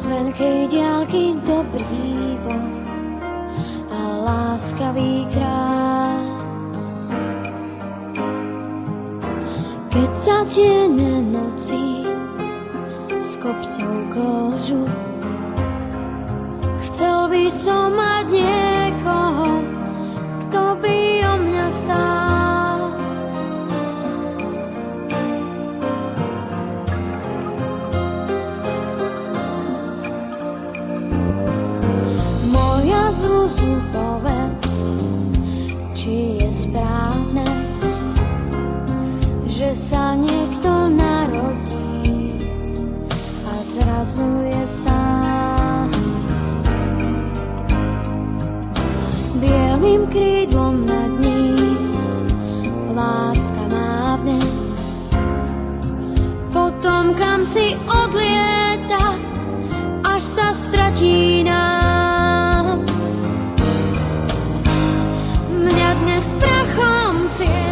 z veľkej diaľky dobrý Boh a láskavý kráľ. Keď sa tiene noci s kopcov kložu, chcel by som mať niekoho, kto by o mňa stál. Moja Zuzu, povedz, či je správne, že sa niekto narodí a zrazu je sám. Bielým krídlom nad ním láska mávne, potom kam si odlieta, až sa stratí nám. Mňa dnes prachom cieľ